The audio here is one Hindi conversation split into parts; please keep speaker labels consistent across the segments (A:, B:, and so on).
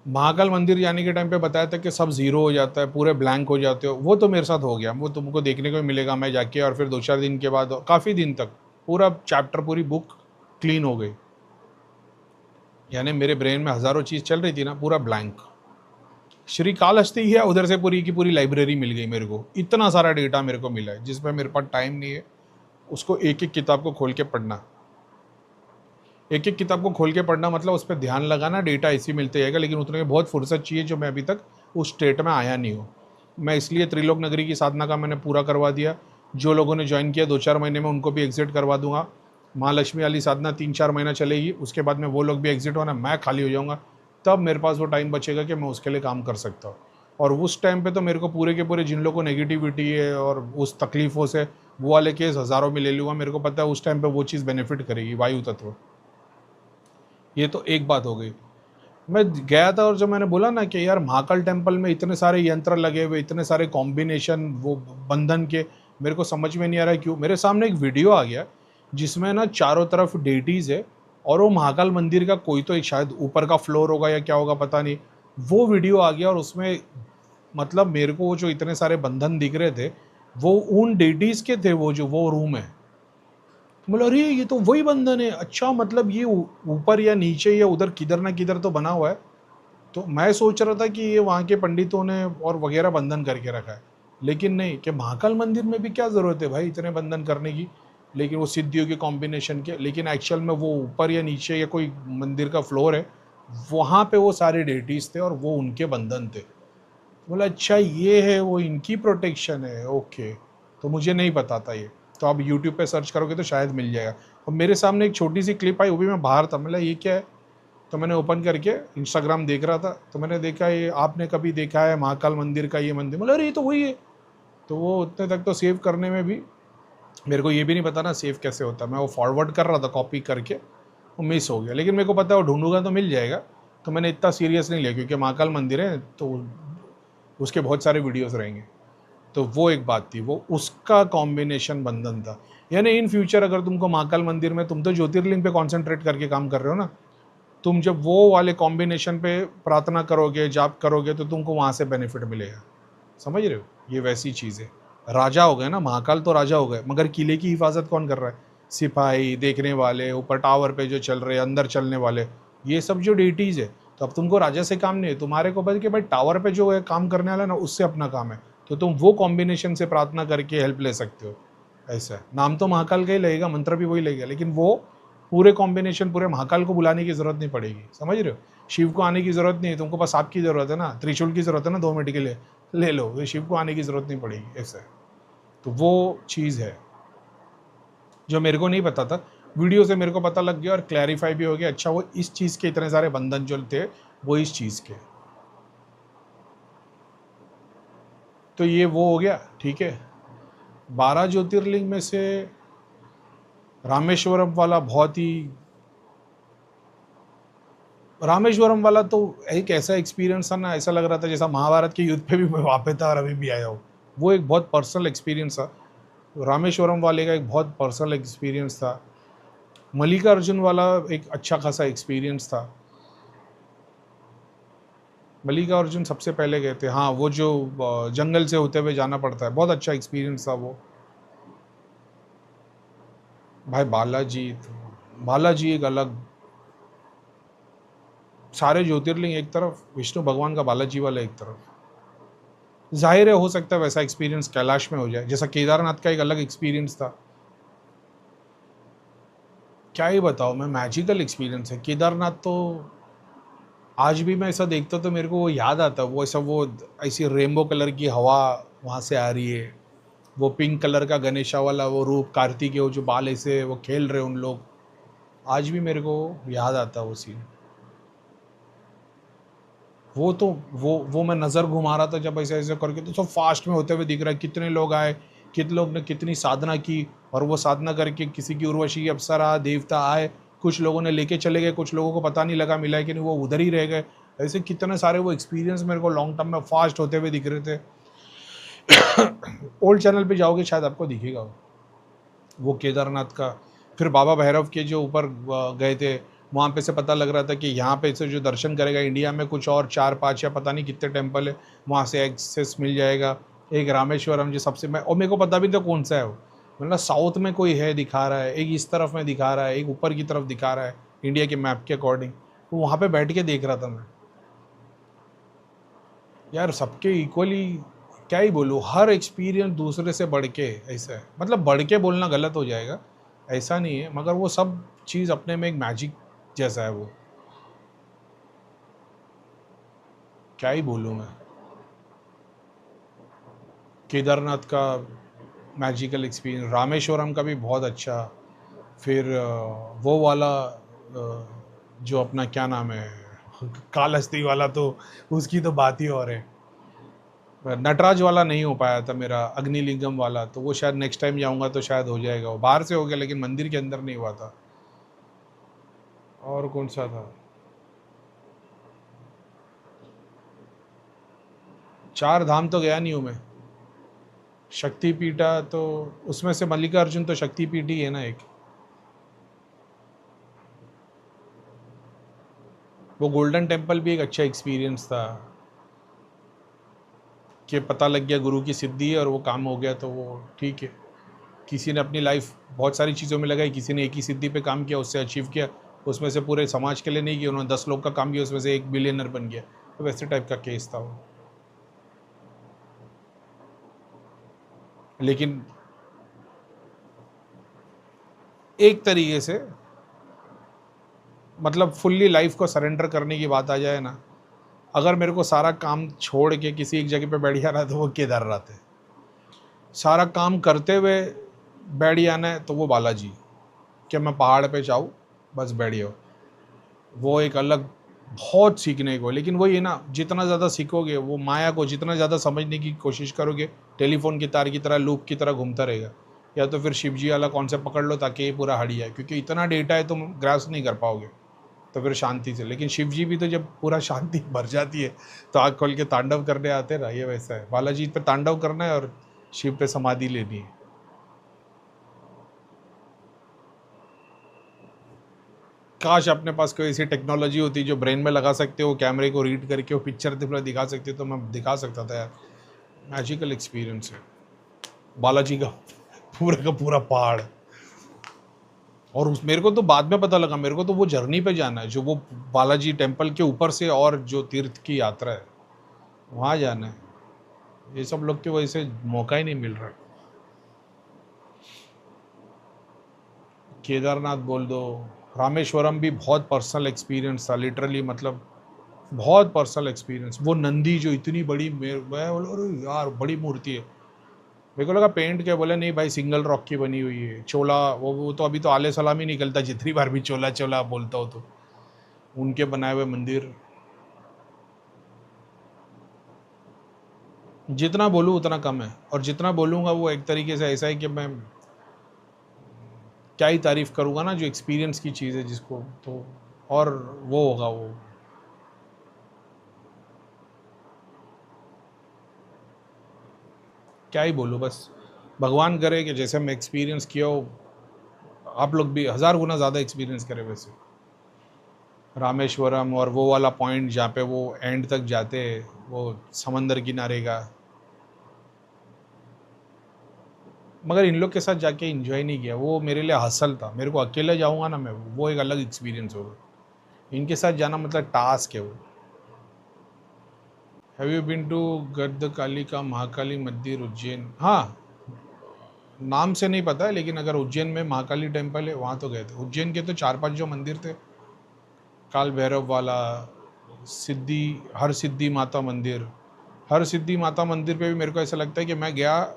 A: महाकाल मंदिर जाने के टाइम पे बताया था कि सब ज़ीरो हो जाता है, पूरे ब्लैंक हो जाते हो, वो तो मेरे साथ हो गया, वो तुमको देखने को ही मिलेगा। मैं जाके और फिर 2-4 दिन के बाद काफ़ी दिन तक पूरा चैप्टर, पूरी बुक क्लीन हो गई। यानी मेरे ब्रेन में हज़ारों चीज़ चल रही थी ना, पूरा ब्लैंक। श्रीकालहस्ती गया, उधर से पूरी की पूरी लाइब्रेरी मिल गई मेरे को। इतना सारा डेटा मेरे को मिला है, जिसमें मेरे पास टाइम नहीं है उसको एक-एक किताब को खोल के पढ़ना। एक-एक किताब को खोल के पढ़ना मतलब उस पे ध्यान लगाना, डेटा ऐसे ही मिलते जाएगा, लेकिन उतने में बहुत फुर्सत चाहिए जो मैं अभी तक उस स्टेट में आया नहीं हूँ। मैं इसलिए त्रिलोक नगरी की साधना का मैंने पूरा करवा दिया। जो लोगों ने जॉइन किया 2-4 महीने में उनको भी एग्ज़िट करवा दूँगा। महालक्ष्मी वाली साधना 3-4 महीना चलेगी, उसके बाद में वो लोग भी एग्ज़िट होना, मैं खाली हो जाऊँगा। तब मेरे पास वो टाइम बचेगा कि मैं उसके लिए काम कर सकता हूँ। और उस टाइम पे तो मेरे को पूरे के पूरे जिन लोगों को नेगेटिविटी है और उस तकलीफ़ों से, वो वाले केस हज़ारों में ले लूँगा। मेरे को पता है उस टाइम पे वो चीज़ बेनिफिट करेगी, वायु तत्व। ये तो एक बात हो गई। मैं गया था और जो मैंने बोला ना कि यार महाकाल टेम्पल में इतने सारे यंत्र लगे हुए, इतने सारे कॉम्बिनेशन वो बंधन के, मेरे को समझ में नहीं आ रहा है क्यों। मेरे सामने एक वीडियो आ गया जिसमें ना चारों तरफ डेटीज है और वो महाकाल मंदिर का कोई तो एक शायद ऊपर का फ्लोर होगा या क्या होगा पता नहीं। वो वीडियो आ गया और उसमें मतलब मेरे को वो जो इतने सारे बंधन दिख रहे थे वो उन डेटीज के थे, वो जो वो रूम है। बोला अरे ये तो वही बंधन है, अच्छा मतलब ये ऊपर या नीचे या उधर किधर ना किधर तो बना हुआ है। तो मैं सोच रहा था कि ये वहाँ के पंडितों ने और वगैरह बंधन करके रखा है, लेकिन नहीं, कि महाकाल मंदिर में भी क्या ज़रूरत है भाई इतने बंधन करने की। लेकिन वो सिद्धियों के कॉम्बिनेशन के, लेकिन एक्चुअल में वो ऊपर या नीचे या कोई मंदिर का फ्लोर है, वहाँ पे वो सारे डेटीज थे और वो उनके बंधन थे। बोला अच्छा ये है, वो इनकी प्रोटेक्शन है, ओके। तो मुझे नहीं पता था ये। तो आप यूट्यूब पे सर्च करोगे तो शायद मिल जाएगा। और मेरे सामने एक छोटी सी क्लिप आई, वो भी मैं बाहर था, मतलब ये क्या है। तो मैंने ओपन करके इंस्टाग्राम देख रहा था, तो मैंने देखा ये आपने कभी देखा है महाकाल मंदिर का ये मंदिर, मतलब अरे ये तो वही है। तो वो उतने तक तो सेव करने में भी मेरे को ये भी नहीं पता ना सेव कैसे होता है। मैं वो फॉरवर्ड कर रहा था कॉपी करके, वो मिस हो गया, लेकिन मेरे को पता है वो ढूंढूंगा तो मिल जाएगा। तो मैंने इतना सीरियस नहीं लिया क्योंकि महाकाल मंदिर है तो उसके बहुत सारे वीडियोस रहेंगे। तो वो एक बात थी, वो उसका कॉम्बिनेशन बंधन था। यानी इन फ्यूचर अगर तुमको महाकाल मंदिर में, तुम तो ज्योतिर्लिंग पे कॉन्सेंट्रेट करके काम कर रहे हो ना, तुम जब वो वाले कॉम्बिनेशन पे प्रार्थना करोगे, जाप करोगे, तो तुमको वहाँ से बेनिफिट मिलेगा। समझ रहे हो, ये वैसी चीज़ है। राजा हो गए ना, महाकाल तो राजा हो गए, मगर किले की हिफाजत कौन कर रहा है? सिपाही, देखने वाले, ऊपर टावर पे जो चल रहे हैं, अंदर चलने वाले, ये सब जो ड्यूटीज़ है। तो अब तुमको राजा से काम नहीं है, तुम्हारे को बल्कि भाई टावर पे जो है काम करने वाला ना, उससे अपना काम है। तो तुम वो कॉम्बिनेशन से प्रार्थना करके हेल्प ले सकते हो। ऐसा है, नाम तो महाकाल का ही लगेगा, मंत्र भी वही लगेगा, लेकिन वो पूरे कॉम्बिनेशन, पूरे महाकाल को बुलाने की जरूरत नहीं पड़ेगी। समझ रहे हो, शिव को आने की जरूरत नहीं है, तुमको बस आपकी जरूरत है ना, त्रिशूल की जरूरत है ना 2 मिनट के लिए, ले लो, ये शिव को आने की जरूरत नहीं पड़ेगी। ऐसा है। तो वो चीज़ है जो मेरे को नहीं पता था, वीडियो से मेरे को पता लग गया और क्लैरिफाई भी हो गया। अच्छा वो इस चीज़ के इतने सारे बंधन जो थे वो इस चीज़ के। तो ये वो हो गया, ठीक है। 12 ज्योतिर्लिंग में से रामेश्वरम वाला बहुत ही, रामेश्वरम वाला तो एक ऐसा एक्सपीरियंस था ना, ऐसा लग रहा था जैसा महाभारत के युद्ध पे भी मैं वहाँ पे था और अभी भी आया हूँ। वो एक बहुत पर्सनल एक्सपीरियंस था। रामेश्वरम वाले का एक बहुत पर्सनल एक्सपीरियंस था। मल्लिकार्जुन वाला एक अच्छा खासा एक्सपीरियंस था। मल्लिकार्जुन सबसे पहले गए थे, हाँ, वो जो जंगल से होते हुए जाना पड़ता है, बहुत अच्छा एक्सपीरियंस था वो। भाई बालाजी, बालाजी एक अलग, सारे ज्योतिर्लिंग एक तरफ, विष्णु भगवान का बालाजी वाला एक तरफ। जाहिर है हो सकता है वैसा एक्सपीरियंस कैलाश में हो जाए, जैसा केदारनाथ का एक अलग एक्सपीरियंस था। क्या ही बताओ मैं, मैजिकल एक्सपीरियंस है केदारनाथ तो। आज भी मैं ऐसा देखता तो मेरे को वो याद आता, वो ऐसा, वो ऐसी रेनबो कलर की हवा वहाँ से आ रही है, वो पिंक कलर का गणेशा वाला वो रूप, कार्तिकेय वो जो बाल ऐसे वो खेल रहे उन लोग, आज भी मेरे को याद आता वो सीन। वो तो वो मैं नज़र घुमा रहा था जब ऐसे ऐसे करके, तो सब फास्ट में होते हुए दिख रहा है, कितने लोग आए, कितने लोग ने कितनी साधना की, और वो साधना करके किसी की उर्वशी अप्सरा देवता आए, कुछ लोगों ने लेके चले गए, कुछ लोगों को पता नहीं लगा मिला है कि नहीं, वो उधर ही रह गए। ऐसे कितने सारे वो एक्सपीरियंस मेरे को लॉन्ग टर्म में फास्ट होते हुए दिख रहे थे। ओल्ड चैनल पे जाओगे शायद आपको दिखेगा वो केदारनाथ का। फिर बाबा भैरव के जो ऊपर गए थे, वहाँ पे से पता लग रहा था कि यहाँ पे से जो दर्शन करेगा इंडिया में कुछ और 4-5 या पता नहीं कितने टेम्पल है, वहाँ से एक्सेस मिल जाएगा। एक रामेश्वरम जो सबसे मैं, और मेरे को पता भी था कौन सा है वो, मतलब साउथ में कोई है दिखा रहा है, एक इस तरफ में दिखा रहा है, एक ऊपर की तरफ दिखा रहा है इंडिया के मैप के अकॉर्डिंग। तो वहाँ पे बैठ के देख रहा था मैं। यार सबके इक्वली, क्या ही बोलूँ, हर एक्सपीरियंस दूसरे से बढ़ के ऐसा है, मतलब बढ़ के बोलना गलत हो जाएगा, ऐसा नहीं है, मगर वो सब चीज़ अपने में एक मैजिक जैसा है वो, क्या ही बोलूँ मैं। केदारनाथ का मैजिकल एक्सपीरियंस, रामेश्वरम का भी बहुत अच्छा। फिर वो वाला जो अपना क्या नाम है, कालहस्ती वाला, तो उसकी तो बात ही और है। नटराज वाला नहीं हो पाया था मेरा, अग्निलिंगम वाला, तो वो शायद नेक्स्ट टाइम जाऊंगा तो शायद हो जाएगा। वो बाहर से हो गया लेकिन मंदिर के अंदर नहीं हुआ था। और कौन सा था, चार धाम तो गया नहीं हूँ मैं। शक्तिपीठा तो, उसमें से मल्लिकार्जुन तो शक्तिपीठ ही है ना एक। वो गोल्डन टेम्पल भी एक अच्छा एक्सपीरियंस था, कि पता लग गया गुरु की सिद्धि है और वो काम हो गया, तो वो ठीक है। किसी ने अपनी लाइफ बहुत सारी चीज़ों में लगाई, किसी ने एक ही सिद्धि पे काम किया, उससे अचीव किया, उसमें से पूरे समाज के लिए नहीं किया, उन्होंने 10 लोग का काम किया, उसमें से एक बिलियनर बन गया। तो वैसे टाइप का केस था वो। लेकिन एक तरीके से, मतलब फुल्ली लाइफ को सरेंडर करने की बात आ जाए ना, अगर मेरे को सारा काम छोड़ के किसी एक जगह पे बैठ जाना है तो वो केदारनाथ है। सारा काम करते हुए बैठ जाना है तो वो बालाजी, कि मैं पहाड़ पे जाऊँ, बस बैठ जाओ। वो एक अलग, बहुत सीखने को। लेकिन वही है ना, जितना ज़्यादा सीखोगे, वो माया को जितना ज़्यादा समझने की कोशिश करोगे, टेलीफोन की तार की तरह, लूप की तरह घूमता रहेगा। या तो फिर शिव जी वाला कॉन्सेप्ट पकड़ लो ताकि ये पूरा हट जाए, क्योंकि इतना डेटा है तुम ग्रास नहीं कर पाओगे, तो फिर शांति से। लेकिन शिव जी भी तो जब पूरा शांति भर जाती है तो आँख खोल के तांडव करने आते हैं ना, ये वैसा है। बालाजी पे तांडव करना है और शिव पे समाधि लेनी है। काश अपने पास कोई ऐसी टेक्नोलॉजी होती जो ब्रेन में लगा सकते हो, कैमरे को रीड करके वो पिक्चर दिखा सकते, तो मैं दिखा सकता था यार। मैजिकल एक्सपीरियंस है बालाजी का पूरा पहाड़। और उस, मेरे को तो बाद में पता लगा, मेरे को तो वो जर्नी पे जाना है, जो वो बालाजी टेम्पल के ऊपर से, और जो तीर्थ की यात्रा है वहाँ जाना है। ये सब लोग की वजह से मौका ही नहीं मिल रहा। केदारनाथ बोल दो, रामेश्वरम भी बहुत पर्सनल एक्सपीरियंस था, लिटरली, मतलब बहुत पर्सनल एक्सपीरियंस। वो नंदी जो इतनी बड़ी, मैं बोला अरे यार बड़ी मूर्ति है। मेरे को लगा पेंट क्या, बोले नहीं भाई सिंगल रॉक की बनी हुई है। चोला, वो तो अभी तो आले सलाम ही निकलता, जितनी बार भी चोला चोला बोलता हो तो। उनके बनाए हुए मंदिर, जितना बोलूँ उतना कम है, और जितना बोलूँगा वो एक तरीके से ऐसा है कि मैं क्या ही तारीफ़ करूँगा ना, जो एक्सपीरियंस की चीज़ है जिसको, तो और वो होगा वो। क्या ही बोलूँ, बस भगवान करे कि जैसे मैं एक्सपीरियंस किया हो, आप लोग भी 1000 गुना ज़्यादा एक्सपीरियंस करें वैसे। रामेश्वरम और वो वाला पॉइंट जहाँ पे वो एंड तक जाते हैं, वो समंदर किनारे का। मगर इन लोग के साथ जाके एंजॉय नहीं किया, वो मेरे लिए हसल था। मेरे को अकेले जाऊँगा ना मैं, वो एक अलग एक्सपीरियंस होगा। इनके साथ जाना मतलब टास्क है वो। हैव यू बीन टू गर्द काली का महाकाली मंदिर उज्जैन? हाँ, नाम से नहीं पता है, लेकिन अगर उज्जैन में महाकाली टेम्पल है वहाँ तो गए थे। उज्जैन के तो 4-5 जो मंदिर थे, काल भैरव वाला, सिद्धि, हर सिद्धि माता मंदिर, हर सिद्धि माता मंदिर पे भी मेरे को ऐसा लगता है कि मैं गया,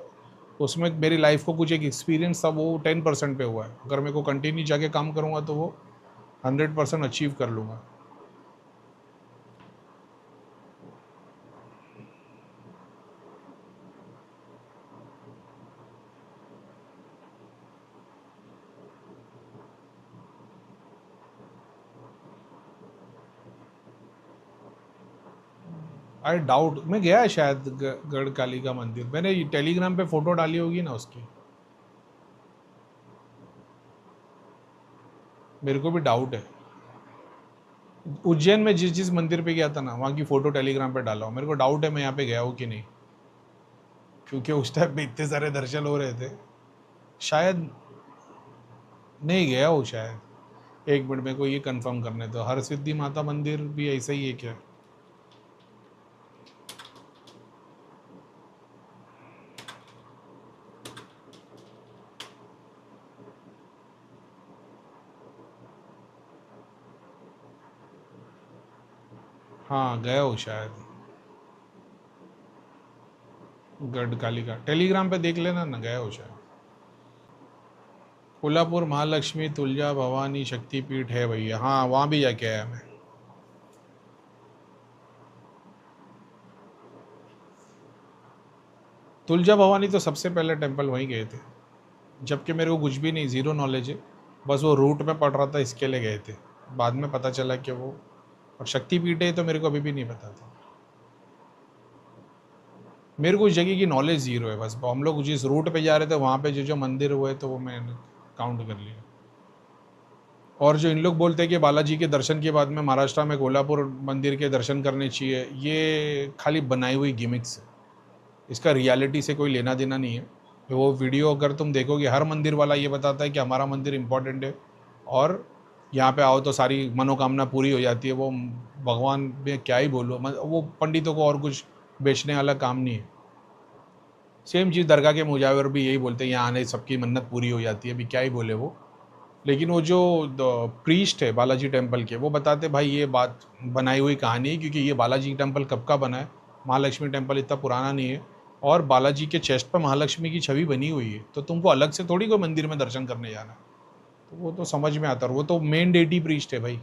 A: उसमें मेरी लाइफ को कुछ एक एक्सपीरियंस था, वो 10% पे हुआ है। अगर मेरे को कंटिन्यू जाके काम करूँगा तो वो 100% अचीव कर लूँगा। आई डाउट, मैं गया है शायद गढ़ काली का मंदिर, मैंने टेलीग्राम पे फोटो डाली होगी ना उसकी। मेरे को भी डाउट है। उज्जैन में जिस मंदिर पे गया था ना, वहाँ की फ़ोटो टेलीग्राम पे डाला हूँ। मेरे को डाउट है मैं यहाँ पे गया हूँ कि नहीं, क्योंकि उस टाइम पे इतने सारे दर्शन हो रहे थे। शायद नहीं गया हूँ शायद। एक मिनट में को ये कंफर्म करने दो, हर सिद्धि माता मंदिर भी ऐसा ही है क्या? हाँ गया हूँ शायद। गढ़ कालिका टेलीग्राम पे देख लेना ना, गया हूँ शायद। कोल्हापुर महालक्ष्मी तुलजा भवानी शक्तिपीठ है भैया, हाँ वहाँ भी जाके आया मैं। तुलजा भवानी तो सबसे पहले टेम्पल वहीं गए थे, जबकि मेरे को कुछ भी नहीं, ज़ीरो नॉलेज है। बस वो रूट में पढ़ रहा था, इसके लिए गए थे। बाद में पता चला कि वो और शक्तिपीठ है, तो मेरे को अभी भी नहीं पता था। मेरे को उस जगह की नॉलेज ज़ीरो है। बस हम लोग जिस रूट पे जा रहे थे वहाँ पे जो जो मंदिर हुए तो वो मैंने काउंट कर लिया। और जो इन लोग बोलते हैं कि बालाजी के दर्शन के बाद में महाराष्ट्र में कोल्हापुर मंदिर के दर्शन करने चाहिए, ये खाली बनाई हुई गिमिक्स है। इसका रियलिटी से कोई लेना देना नहीं है। वो वीडियो अगर तुम देखोगे, हर मंदिर वाला ये बताता है कि हमारा मंदिर इम्पोर्टेंट है और यहाँ पे आओ तो सारी मनोकामना पूरी हो जाती है। वो भगवान में क्या ही बोलो, वो पंडितों को और कुछ बेचने वाला काम नहीं है। सेम चीज़ दरगाह के मुजावर भी यही बोलते हैं, यहाँ आने सबकी मन्नत पूरी हो जाती है। अभी क्या ही बोले वो। लेकिन वो जो प्रीस्ट है बालाजी टेम्पल के, वो बताते भाई ये बात बनाई हुई कहानी है, क्योंकि ये बालाजी टेम्पल कब का बना है, महालक्ष्मी टेम्पल इतना पुराना नहीं है। और बालाजी के चेस्ट पर महालक्ष्मी की छवि बनी हुई है, तो तुमको अलग से थोड़ी कोई मंदिर में दर्शन करने जाना है। तो वो तो समझ में आता है, वो तो मेन डेटी प्रीस्ट है भाई।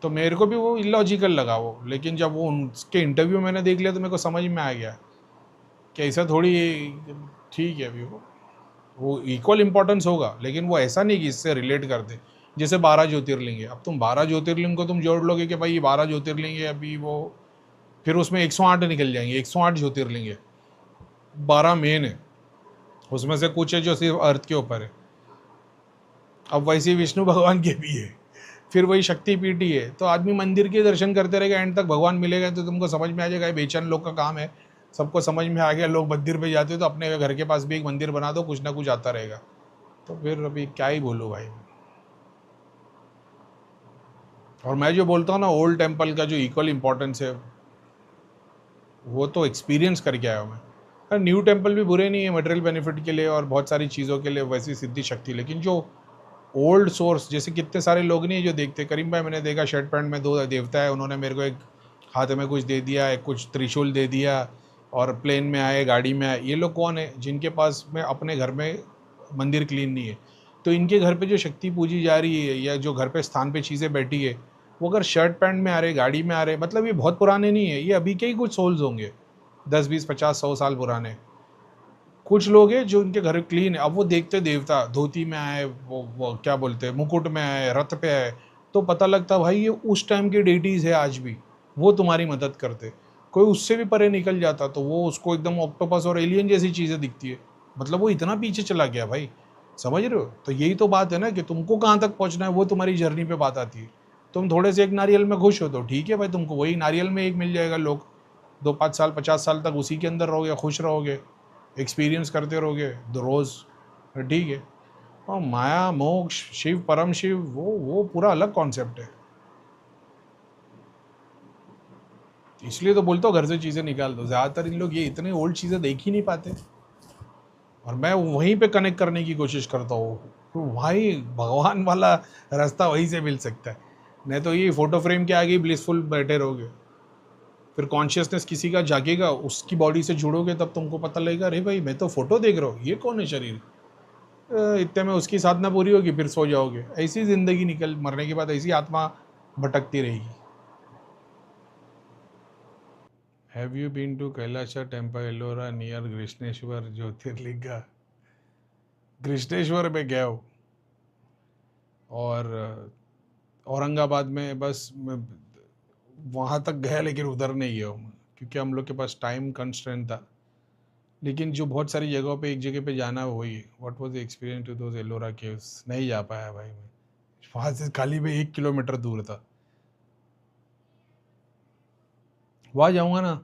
A: तो मेरे को भी वो इलॉजिकल लगा वो, लेकिन जब वो उनके इंटरव्यू मैंने देख लिया तो मेरे को समझ में आ गया कि ऐसा थोड़ी, ठीक है अभी वो इक्वल इम्पोर्टेंस होगा, लेकिन वो ऐसा नहीं कि इससे रिलेट करते। जैसे 12 ज्योतिर्लिंग है, अब तुम 12 ज्योतिर्लिंग को तुम जोड़ लोगे कि भाई ये 12 ज्योतिर्लिंग है, अभी वो फिर उसमें 108 निकल जाएंगे। 108 ज्योतिर्लिंग है, 12 मेन है, उसमें से कुछ है जो सिर्फ अर्थ के ऊपर है। अब वैसे विष्णु भगवान के भी है, फिर वही शक्तिपीठ ही है। तो आदमी मंदिर के दर्शन करते रहेगा, एंड तक भगवान मिलेगा तो तुमको समझ में आ जाएगा। बेचैन लोग का काम है, सबको समझ में आ गया। लोग मंदिर पे जाते तो अपने घर के पास भी एक मंदिर बना दो, कुछ ना कुछ आता रहेगा। तो फिर अभी क्या ही बोलूँ भाई। और मैं जो बोलता हूँ ना, ओल्ड टेम्पल का जो इक्वल इम्पोर्टेंस है, वो तो एक्सपीरियंस करके आया हूँ मैं। न्यू टेम्पल भी बुरे नहीं है मटेरियल बेनिफिट के लिए और बहुत सारी चीज़ों के लिए, वैसी सिद्धि शक्ति। लेकिन जो ओल्ड सोर्स, जैसे कितने सारे लोग नहीं जो देखते, करीम भाई मैंने देखा शर्ट पैंट में 2 देवता है, उन्होंने मेरे को एक हाथ में कुछ दे दिया, एक कुछ त्रिशूल दे दिया, और प्लेन में आए, गाड़ी में आए। ये लोग कौन है? जिनके पास में अपने घर में मंदिर क्लीन नहीं है। तो इनके घर पे जो शक्ति पूजी जा रही है, या जो घर पे स्थान पे चीज़ें बैठी है, वो अगर शर्ट पैंट में आ रहे, गाड़ी में आ रहे, मतलब ये बहुत पुराने नहीं है, ये अभी के ही कुछ सोल्स होंगे, 10 20 50 100 साल पुराने। कुछ लोग हैं जो उनके घर क्लीन है, अब वो देखते देवता धोती में आए, वो क्या बोलते हैं, मुकुट में आए, रथ पे आए, तो पता लगता भाई ये उस टाइम के डेटीज़ है, आज भी वो तुम्हारी मदद करते। कोई उससे भी परे निकल जाता तो वो उसको एकदम ऑक्टोपस और एलियन जैसी चीज़ें दिखती है। मतलब वो इतना पीछे चला गया भाई, समझ रहे हो? तो यही तो बात है ना, कि तुमको कहाँ तक पहुँचना है, वो तुम्हारी जर्नी पे बात आती है। तुम थोड़े से एक नारियल में खुश हो तो ठीक है भाई, तुमको वही नारियल में एक मिल जाएगा। लोग 2 5 साल 50 साल तक उसी के अंदर रहोगे, खुश रहोगे, एक्सपीरियंस करते रहोगे रोज़, ठीक है। और माया मोक्ष शिव परम शिव, वो पूरा अलग कॉन्सेप्ट है। इसलिए तो बोलता हूँ घर से चीज़ें निकाल दो। ज़्यादातर इन लोग ये इतने ओल्ड चीज़ें देख ही नहीं पाते, और मैं वहीं पे कनेक्ट करने की कोशिश करता हूँ। तो भाई भगवान वाला रास्ता वहीं से मिल सकता है, नहीं तो ये फोटो फ्रेम के आगे ब्लिसफुल बैठे रहोगे। फिर कॉन्शियसनेस किसी का जागेगा, उसकी बॉडी से जुड़ोगे, तब तुमको पता लगेगा अरे भाई मैं तो फोटो देख रहा हूँ, ये कौन है शरीर। इतने में उसकी साधना पूरी होगी, फिर सो जाओगे। ऐसी ज़िंदगी निकल, मरने के बाद ऐसी आत्मा भटकती रहेगी। Have you been to Kailasha temple Ellora near Krishneshwar Jyotirlinga? Krishneshwar में गया हूँ, और औरंगाबाद में बस वहाँ तक गया, लेकिन उधर नहीं गया हूँ क्योंकि हम लोग के पास टाइम कंस्ट्रेंट था। लेकिन जो बहुत सारी जगहों पे एक जगह पे जाना है वही, what was the experience to those Ellora caves, नहीं जा पाया भाई मैं। वहाँ से खाली में 1 किलोमीटर दूर था, वहाँ जाऊँगा ना,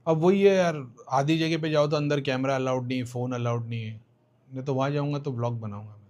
A: अब वही है यार, आधी जगह पे जाओ तो अंदर कैमरा अलाउड नहीं है, फ़ोन अलाउड नहीं है, नहीं तो वहाँ जाऊँगा तो ब्लॉग बनाऊँगा मैं।